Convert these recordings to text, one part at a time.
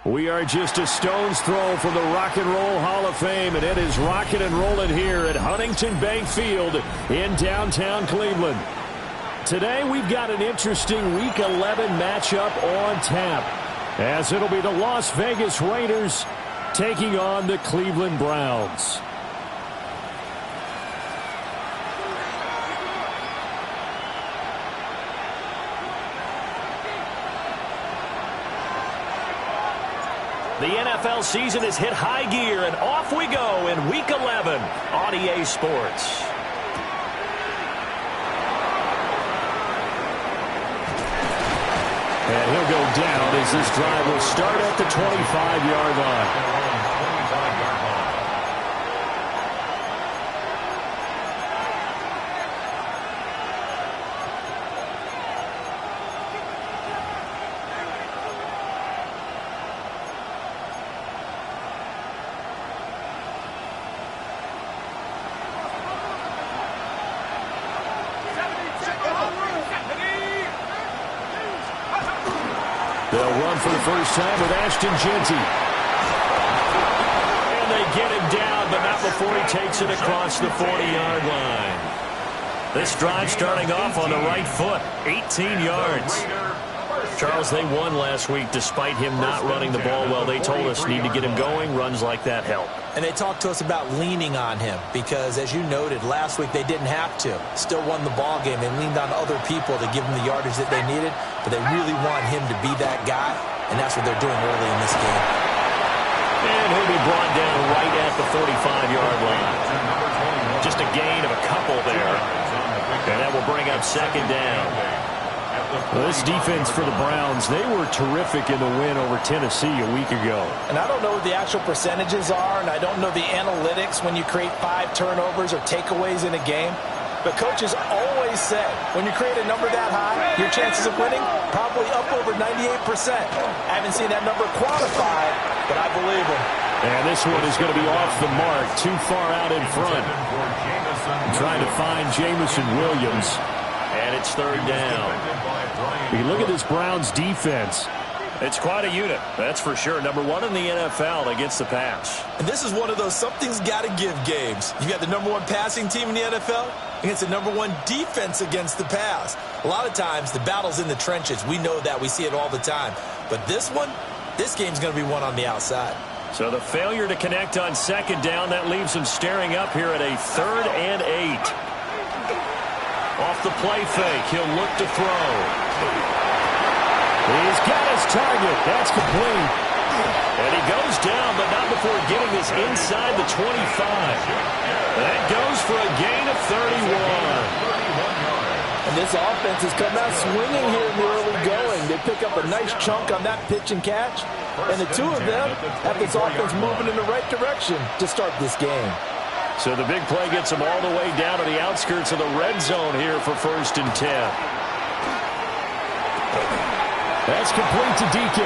We are just a stone's throw from the Rock and Roll Hall of Fame, and it is rocking and rolling here at Huntington Bank Field in downtown Cleveland. Today we've got an interesting Week 11 matchup on tap, as it'll be the Las Vegas Raiders taking on the Cleveland Browns. The NFL season has hit high gear, and off we go in Week 11 on EA Sports. And he'll go down as this drive will start at the 25-yard line. They'll run for the first time with Ashton Jeanty. And they get him down, but not before he takes it across the 40-yard line. This drive starting off on the right foot, 18 yards. Charles, they won last week despite him not running the ball well. They told us need to get him going. Runs like that help. And they talked to us about leaning on him because, as you noted, last week they didn't have to. Still won the ball game. They leaned on other people to give them the yardage that they needed, but they really want him to be that guy, and that's what they're doing early in this game. And he'll be brought down right at the 45-yard line. Just a gain of a couple there. And that will bring up second down. Well, this defense for the Browns, they were terrific in the win over Tennessee a week ago. And I don't know what the actual percentages are, and I don't know the analytics when you create 5 turnovers or takeaways in a game. But coaches always say, when you create a number that high, your chances of winning probably up over 98%. I haven't seen that number quantified, but I believe them. And this one is going to be off the mark, too far out in front. Trying to find Jameson Williams. And it's third down. You look at this Browns defense. It's quite a unit, that's for sure. Number 1 in the NFL against the pass. And this is one of those something's got to give games. You got the number 1 passing team in the NFL against the number 1 defense against the pass. A lot of times the battle's in the trenches. We know that. We see it all the time. But this game's going to be won on the outside. So the failure to connect on second down, that leaves him staring up here at a 3rd and 8. Off the play fake, he'll look to throw. He's got his target. That's complete. And he goes down, but not before getting this inside the 25. That goes for a gain of 31. And this offense has come out swinging here in the early going. They pick up a nice chunk on that pitch and catch. And the two of them have this offense moving in the right direction to start this game. So the big play gets them all the way down to the outskirts of the red zone here for 1st and 10. That's complete to DK.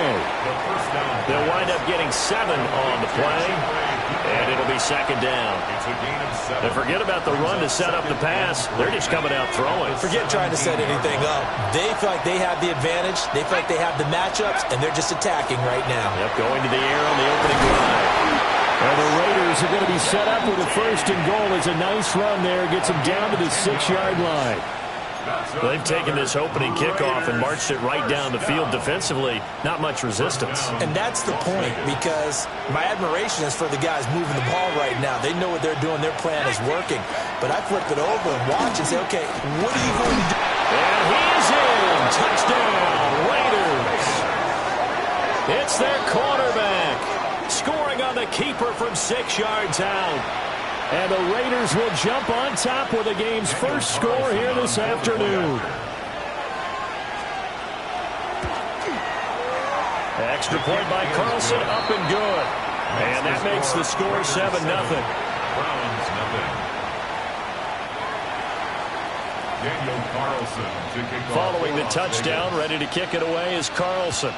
They'll wind up getting 7 on the play, and it'll be second down. And forget about the run to set up the pass. They're just coming out throwing. Forget trying to set anything up. They feel like they have the advantage. They feel like they have the matchups, and they're just attacking right now. Yep, going to the air on the opening drive. And the Raiders are going to be set up with a 1st and goal. It's a nice run there. Gets them down to the 6-yard line. They've taken this opening kickoff and marched it right down the field defensively. Not much resistance. And that's the point, because my admiration is for the guys moving the ball right now. They know what they're doing. Their plan is working. But I flip it over and watch and say, okay, what are you going to do? And he's in. Touchdown, Raiders. It's their quarterback. Scoring on the keeper from 6 yards out. And the Raiders will jump on top with the game's first score here this afternoon. Extra point by Carlson, up and good. And that makes the score 7-0. Following the touchdown, ready to kick it away is Carlson.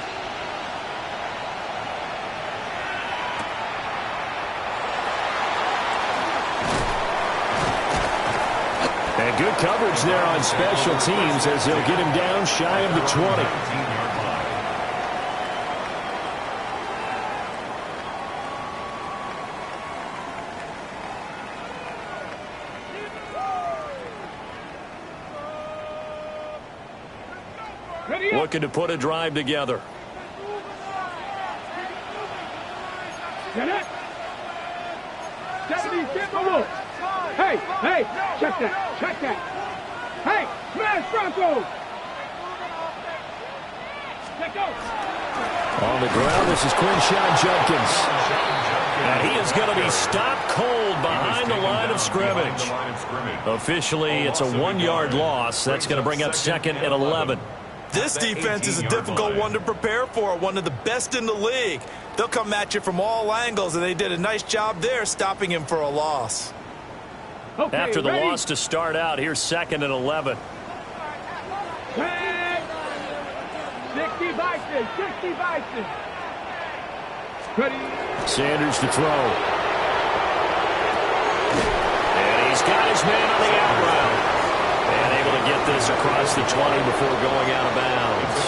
And good coverage there on special teams as they'll get him down shy of the 20. looking to put a drive together. Hey, check that. Hey, smash Bronco. On the ground, this is Quinshon Judkins. And he is going to be stopped cold behind the line of scrimmage. Officially, it's a 1-yard loss. That's going to bring up 2nd and 11. This defense is a difficult one to prepare for, one of the best in the league. They'll come at you from all angles, and they did a nice job there stopping him for a loss. Okay, after the ready? loss to start out, here's 2nd and 11. 60 Bison. Ready? Sanders to throw. And he's got his man on the out route. And able to get this across the 20 before going out of bounds.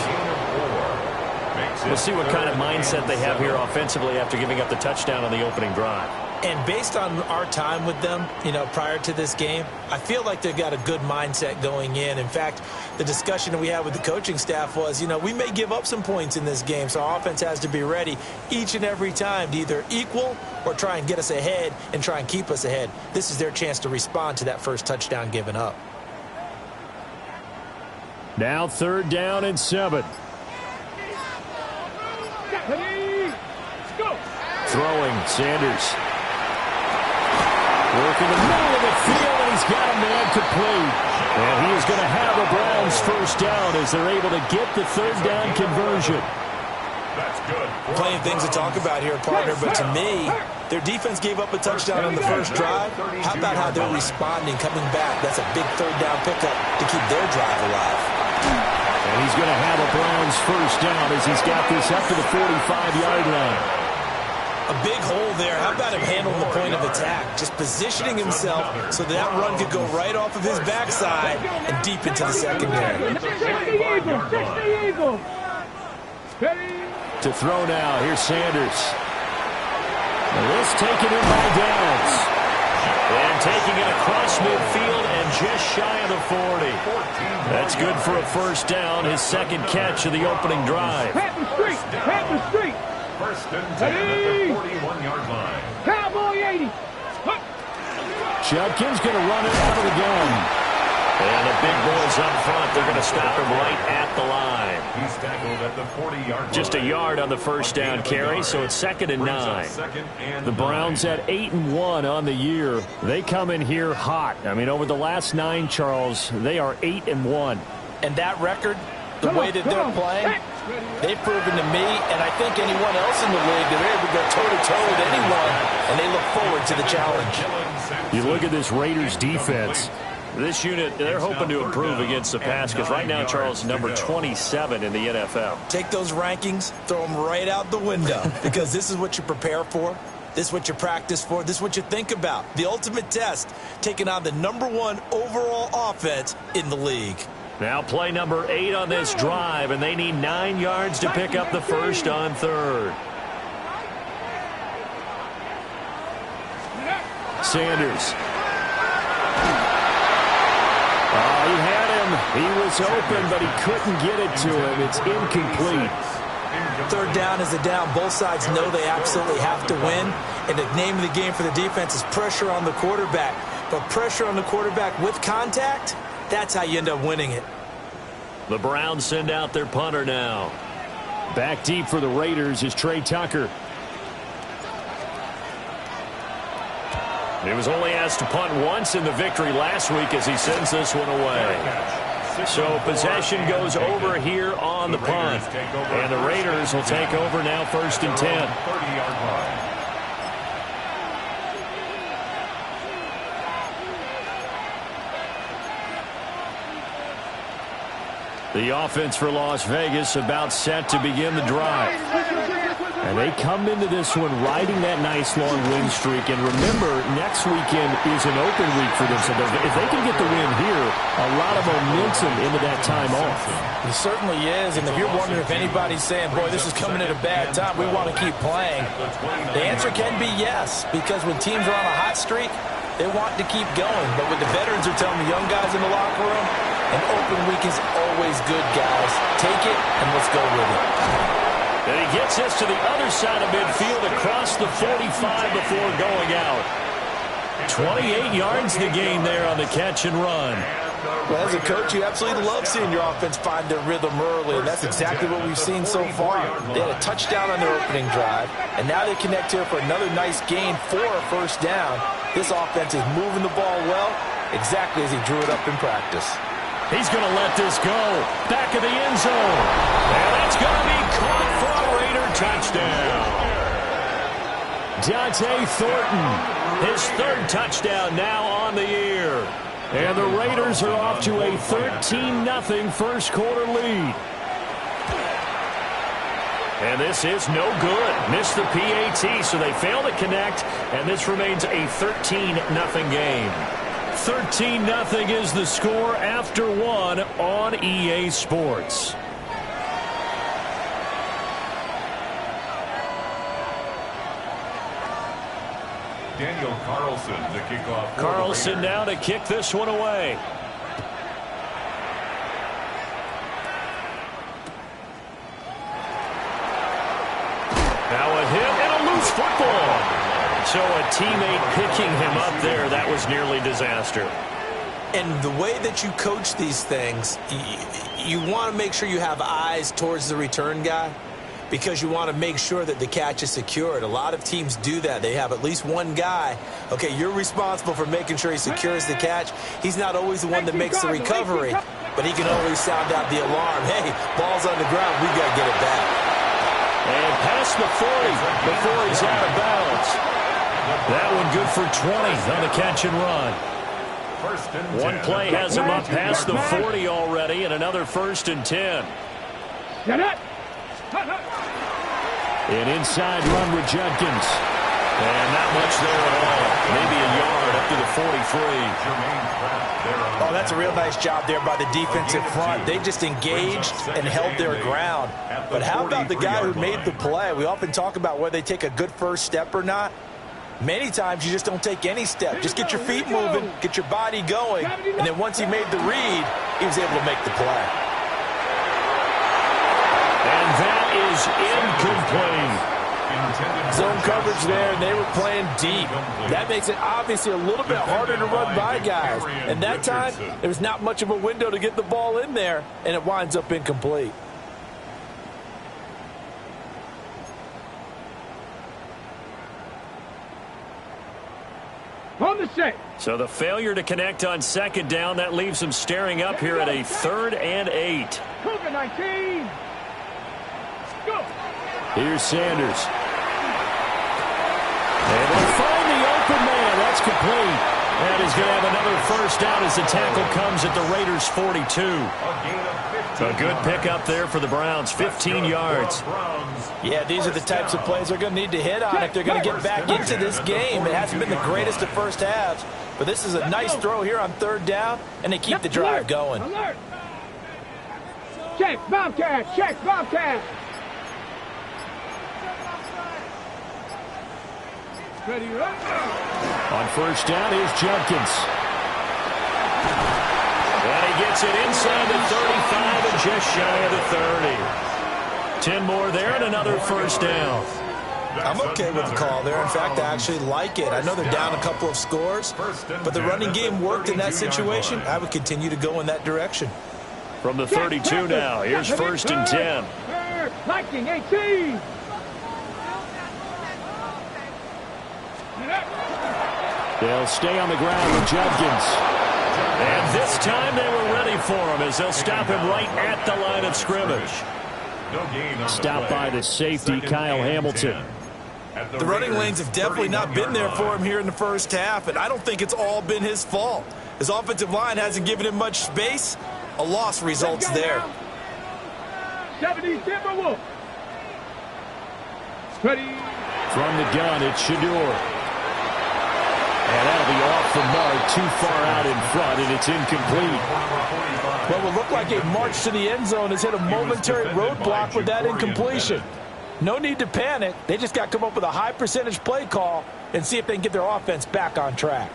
We'll see what kind of mindset they have here offensively after giving up the touchdown on the opening drive. And based on our time with them, prior to this game, I feel like they've got a good mindset going in. In fact, the discussion that we had with the coaching staff was, we may give up some points in this game, so our offense has to be ready each and every time to either equal or try and get us ahead and try and keep us ahead. This is their chance to respond to that first touchdown given up. Now 3rd down and 7. Throwing, Sanders. Working the middle of the field, and he's got a man complete. And he is going to have the Browns first down as they're able to get the 3rd down conversion. That's good. Plenty of things to talk about here, partner, but to me, their defense gave up a touchdown on the first drive. How about how they're responding, coming back? That's a big 3rd down pickup to keep their drive alive. And he's going to have a Browns first down as he's got this up to the 45-yard line. A big hole there. How about him handling the point of attack? Just positioning himself so that run could go right off of his backside and deep into the secondary. 60 Eagles. To throw now, here's Sanders. This taken in by Downs. And taking it across midfield and just shy of the 40. That's good for a first down, his 2nd catch of the opening drive. Patton Street. First and 10 at the 41-yard line. Cowboy 80. Judkins going to run it out of the gun. And the big boys up front, they're going to stop him right at the line. He's tackled at the 40-yard line. Just a yard on the first down carry, so it's 2nd and 9. The Browns at 8-1 on the year. They come in here hot. I mean, over the last 9, Charles, they are 8-1. And that record, the way that they're playing, they've proven to me, and I think anyone else in the league, that they're able to go toe-to-toe with anyone, and they look forward to the challenge. You look at this Raiders defense. This unit, they're hoping to improve against the pass because right now, Charles, number 27 in the NFL. Take those rankings, throw them right out the window because this is what you prepare for. This is what you practice for. This is what you think about. The ultimate test, taking on the number 1 overall offense in the league. Now play number 8 on this drive, and they need 9 yards to pick up the first on 3rd. Sanders. He had him. He was open, but he couldn't get it to him. It's incomplete. 3rd down is a down. Both sides know they absolutely have to win. And the name of the game for the defense is pressure on the quarterback. But pressure on the quarterback with contact, that's how you end up winning it. The Browns send out their punter now. Back deep for the Raiders is Trey Tucker. He was only asked to punt once in the victory last week as he sends this one away. So possession goes over here on the punt. And the Raiders will take over now 1st and 10. 30-yard line. The offense for Las Vegas about set to begin the drive. And they come into this one riding that nice long win streak. And remember, next weekend is an open week for them. So if they can get the win here, a lot of momentum into that time off. It certainly is. And if you're wondering if anybody's saying, boy, this is coming at a bad time, we want to keep playing, the answer can be yes. Because when teams are on a hot streak, they want to keep going. But what the veterans are telling the young guys in the locker room, An open week is always good, guys. Take it, and let's go with it. And he gets this to the other side of midfield across the 45 before going out. 28 yards to gain there on the catch and run. Well, as a coach, you absolutely love seeing your offense find their rhythm early, and that's exactly what we've seen so far. They had a touchdown on their opening drive, and now they connect here for another nice gain for a first down. This offense is moving the ball well, exactly as he drew it up in practice. He's going to let this go. Back of the end zone. And that's going to be caught for a Raider touchdown. Dante Thornton, his third touchdown now on the year. And the Raiders are off to a 13-0 first quarter lead. And this is no good. Missed the PAT, so they fail to connect, and this remains a 13-0 game. 13-0 is the score after one on EA Sports. Daniel Carlson to kick off. Carlson now to kick this one away. Now a hit and a loose football. So a teammate picking him up there, that was nearly disaster. And the way that you coach these things, you want to make sure you have eyes towards the return guy, because you want to make sure that the catch is secured. A lot of teams do that. They have at least one guy. Okay, you're responsible for making sure he secures the catch. He's not always the one that makes the recovery, but he can always sound out the alarm. Hey, ball's on the ground. We got to get it back. And past the 40 before he's out of bounds. That one good for 20 on the catch and run. One play has him up past the 40 already, and another 1st and 10. An inside run with Judkins. And not much there at all. Maybe a yard up to the 43. Oh, that's a real nice job there by the defensive front. They just engaged and held their ground. But how about the guy who made the play? We often talk about whether they take a good first step or not. Many times you just don't take any step. Just get your feet moving, get your body going, and then once he made the read, he was able to make the play. And that is incomplete. Zone coverage there, and they were playing deep. That makes it obviously a little bit harder to run by guys. And that time, there's not much of a window to get the ball in there, and it winds up incomplete. On the set. So the failure to connect on 2nd down, that leaves them staring up here at a 3rd and 8. Cougar 19. Go. Here's Sanders. Able to find the open man. That's complete. And he's going to have another first down as the tackle comes at the Raiders' 42. A good pickup there for the Browns, 15 yards. Yeah, these are the types of plays they're going to need to hit on if they're going to get back into this game. It hasn't been the greatest of first halves, but this is a nice throw here on 3rd down, and they keep the drive going. Alert. Check, Bobcat. Check, Bobcat. Ready, right? On first down is Judkins. And he gets it inside the 35 and just shy of the 30. 10 more there and another first down. I'm okay with the call there. In fact, I actually like it. I know they're down a couple of scores, but the running game worked in that situation. I would continue to go in that direction. From the 32 now, here's 1st and 10. Lightning 18. They'll stay on the ground with Judkins. And this time they were ready for him as they'll stop him right at the line of scrimmage. Stopped by the safety, Kyle Hamilton. The running lanes have definitely not been there for him here in the first half, and I don't think it's all been his fault. His offensive line hasn't given him much space. A loss results there. 70 Timberwolves. Ready. From the gun, it's Shedeur. And that'll be off the mark, too far out in front, and it's incomplete. What will look like a march to the end zone has hit a momentary roadblock with that incompletion. No need to panic. They just got to come up with a high percentage play call and see if they can get their offense back on track.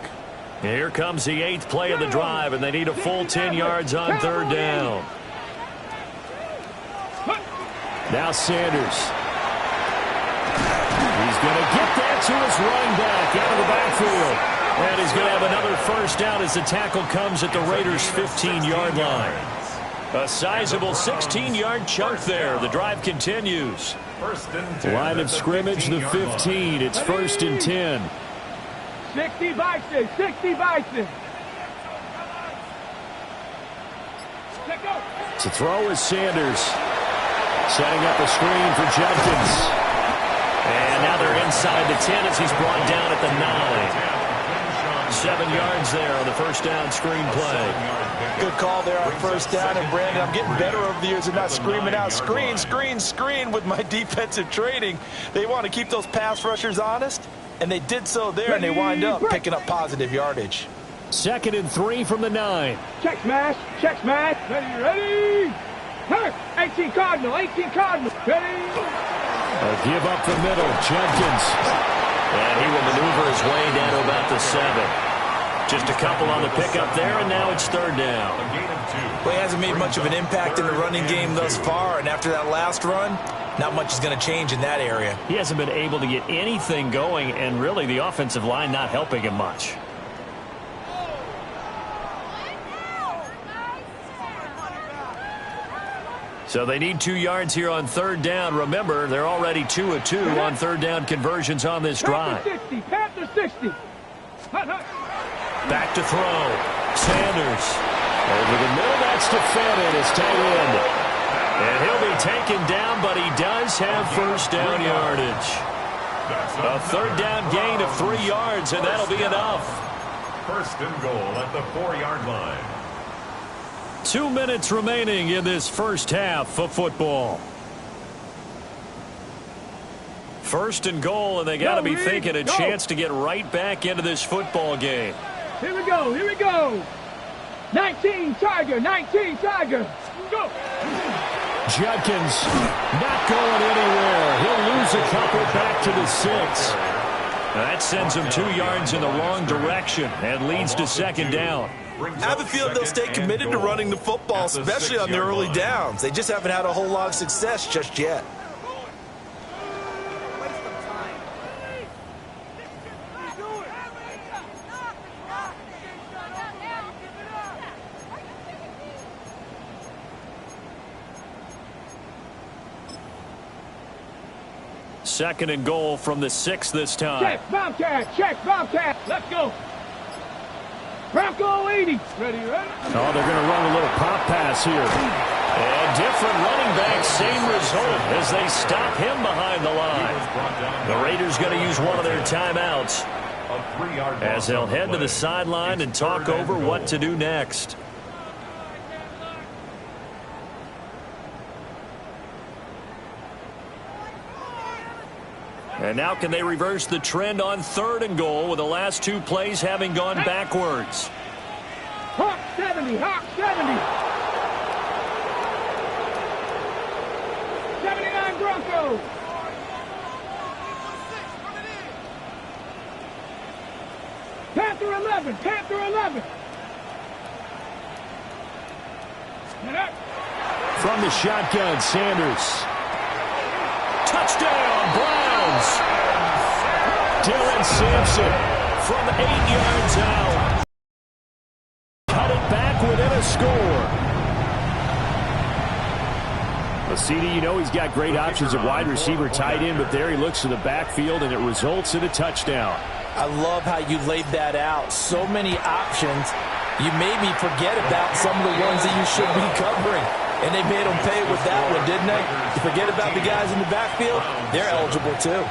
Here comes the 8th play of the drive, and they need a full 10 yards on third down. Now Sanders. He's going to get that to his running back out of the backfield. And he's going to have another first down as the tackle comes at the Raiders' 15-yard line. A sizable 16-yard chunk there. The drive continues. Line of scrimmage, the 15. It's 1st and 10. 60 Bison, 60 Bison. Let go. To throw is Sanders. Setting up a screen for Judkins. And now they're inside the 10 as he's brought down at the 9. 7 yards there on the first down screen play. Good call there on first down. And, Brandon, I'm getting better over the years of not screaming out, screen, screen, screen with my defensive training. They want to keep those pass rushers honest, and they did so there, and they wind up picking up positive yardage. 2nd and 3 from the 9. Check smash, check smash. Ready. Hurt. 18 Cardinal, 18 Cardinal. Ready. A give up the middle, Judkins. And he will maneuver his way down to about the 7. Just a couple on the pickup there, and now it's third down. Well, he hasn't made much of an impact in the running game thus far, and after that last run, not much is going to change in that area. He hasn't been able to get anything going, and really the offensive line not helping him much. So they need 2 yards here on third down. Remember, they're already 2 of 2 on third down conversions on this drive. Panther 60. Back to throw. Sanders. Over the middle, that's defended as tight end. And he'll be taken down, but he does have first down yardage. A third down gain of 3 yards, and that'll be enough. 1st and goal at the 4-yard line. 2 minutes remaining in this first half of football. 1st and goal, and they got to be thinking a chance to get right back into this football game. Here we go, here we go. 19 Tiger, 19 Tiger. Go. Judkins not going anywhere. He'll lose a couple back to the 6. That sends him 2 yards in the wrong direction and leads to second down. I have a feeling they'll stay committed to running the football, especially on their early downs. They just haven't had a whole lot of success just yet. Second and goal from the 6 this time. Check, Bobcat, check, Bobcat. Let's go. Bronco 80. Ready. Oh, they're going to run a little pop pass here. And different running back, same result as they stop him behind the line. The Raiders going to use one of their timeouts as they'll head to the sideline and talk over what to do next. And now can they reverse the trend on 3rd and goal with the last 2 plays having gone backwards? Hawk 70, Hawk 70. 79 Broncos. Panther 11, Panther 11. From the shotgun, Sanders. Touchdown, Browns! Dylan Sampson From 8 yards out. cut it back within a score. Well, CD, you know he's got great options at wide receiver, tight end, but there he looks to the backfield, and it results in a touchdown. I love how you laid that out. So many options. You made me forget about some of the ones that you should be covering. And they made them pay with that one, didn't they? You forget about the guys in the backfield, they're eligible too.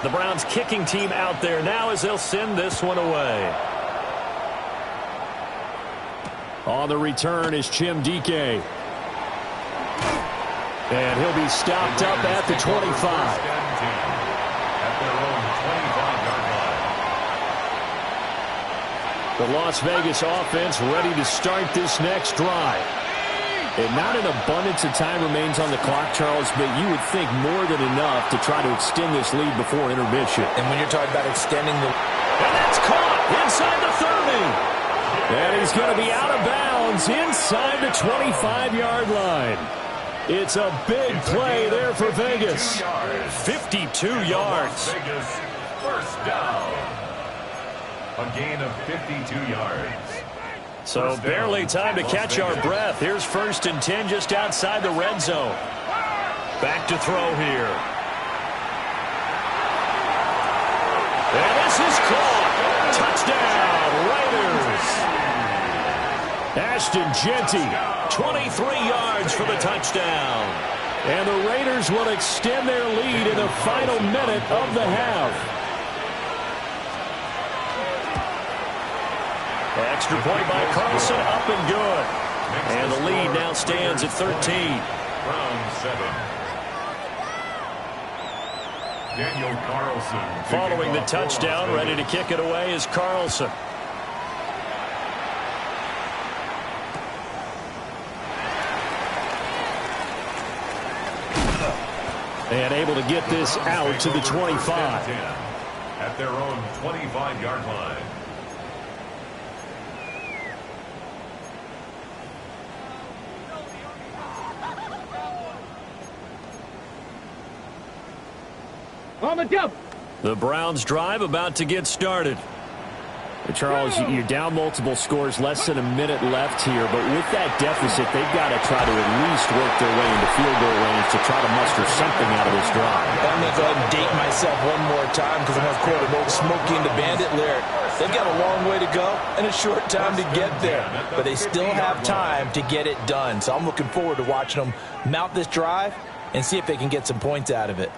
The Browns kicking team out there now as they'll send this one away. On the return is Chim Dike. And he'll be stopped up at the 25. The Las Vegas offense ready to start this next drive. And not an abundance of time remains on the clock, Charles, but you would think more than enough to try to extend this lead before intermission. And when you're talking about extending the... And that's caught inside the 30. And he's going to be out of bounds inside the 25-yard line. It's a big play there for Vegas. 52 yards. Vegas, first down. A gain of 52 yards. So barely time to catch our breath. Here's 1st and 10 just outside the red zone. Back to throw here. And this is caught. Touchdown, Raiders. Ashton Jeanty. 23 yards for the touchdown. And the Raiders will extend their lead in the final minute of the half. Extra point by Carlson, up and good. And the lead now stands at 13. Round 7. Daniel Carlson. Following the touchdown, ready to kick it away is Carlson. And able to get this out to the 25. At their own 25-yard line. On the jump. The Browns drive about to get started. Charles, you're down multiple scores, less than a minute left here, but with that deficit, they've got to try to at least work their way into field goal range to try to muster something out of this drive. I'm going to go ahead and date myself one more time because I'm going to quote an old Smokey and the Bandit lyric. They've got a long way to go and a short time to get there, but they still have time to get it done. So I'm looking forward to watching them mount this drive and see if they can get some points out of it.